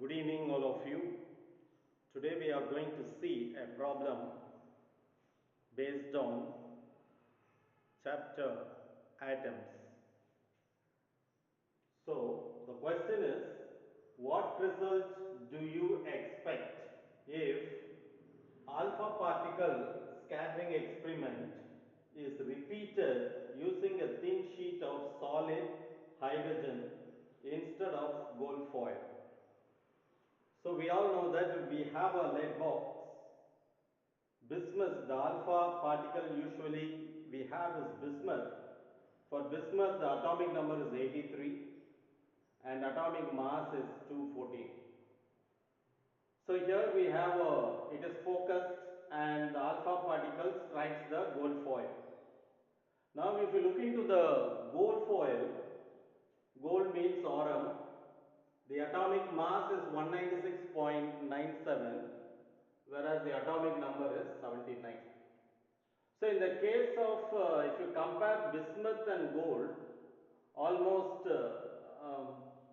Good evening, all of you. Today we are going to see a problem based on chapter atoms. So, the question is, what result do you expect if alpha particle scattering experiment is repeated using a thin sheet of solid hydrogen instead of gold foil? So we all know that we have a lead box. Bismuth, the alpha particle usually we have is bismuth. For bismuth, the atomic number is 83 and atomic mass is 214. So here we have it is focused and the alpha particle strikes the gold foil. Now if you look into the gold foil, gold means aurum, the atomic mass is 196.97, whereas the atomic number is 79. So in the case of if you compare bismuth and gold, almost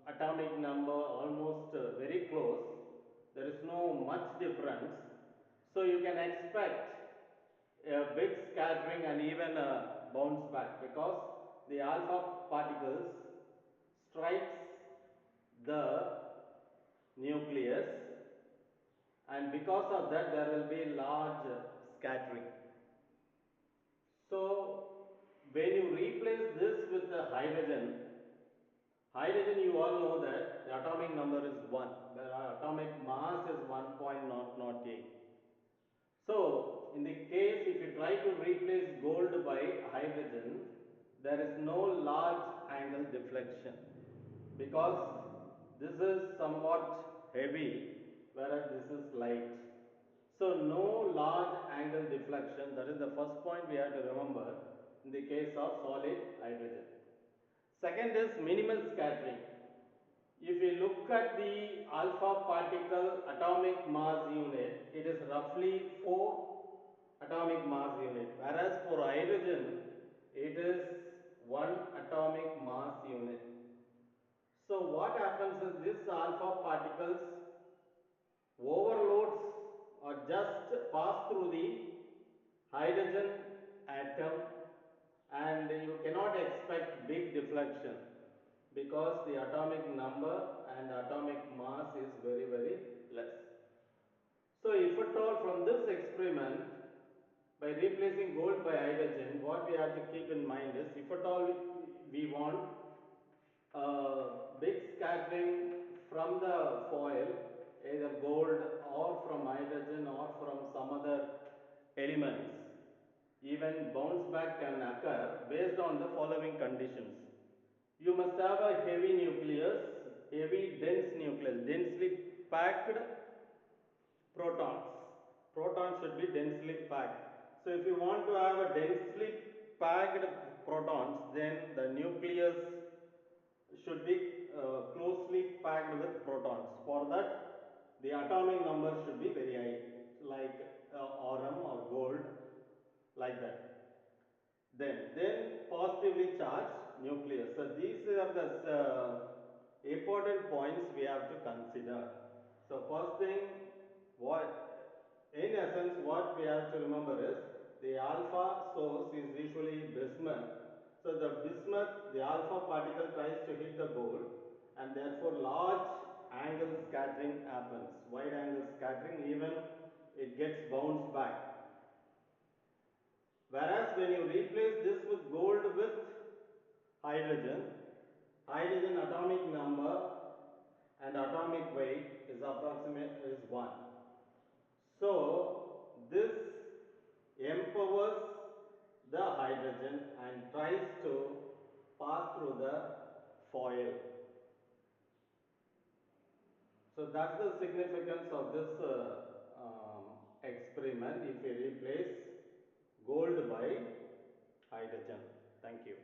atomic number almost very close, there is no much difference. So you can expect a big scattering and even a bounce back because the alpha particles strikes the nucleus, and because of that there will be large scattering. So when you replace this with the hydrogen, you all know that the atomic number is 1, the atomic mass is 1.008. So in the case if you try to replace gold by hydrogen, there is no large angle deflection because this is somewhat heavy whereas this is light. So no large angle deflection, that is the first point we have to remember in the case of solid hydrogen. Second is minimal scattering. If you look at the alpha particle atomic mass unit, it is roughly 4 atomic mass unit, whereas for hydrogen it is 1 atomic mass unit. So what happens is this alpha particles overloads or just pass through the hydrogen atom, and you cannot expect big deflection because the atomic number and atomic mass is very less. So if at all from this experiment, by replacing gold by hydrogen, what we have to keep in mind is if at all we want big scattering from the foil, either gold or from hydrogen or from some other elements, even bounce back can occur based on the following conditions. You must have a heavy nucleus, heavy dense nucleus, densely packed protons. Protons should be densely packed. So if you want to have a densely packed protons, then the nucleus should be closely packed with protons. For that, the atomic number should be very high, like aurum or gold, like that. Then positively charged nucleus. So these are the important points we have to consider. So first thing, what in essence what we have to remember is the alpha source is usually bismuth. So the bismuth, the alpha particle tries to hit the gold, and therefore large angle scattering happens. Wide angle scattering, even it gets bounced back. Whereas when you replace this with gold with hydrogen, hydrogen atomic number and atomic weight is approximate is 1. So this empowers the hydrogen and tries to pass through the foil. So that's the significance of this experiment if we replace gold by hydrogen. Thank you.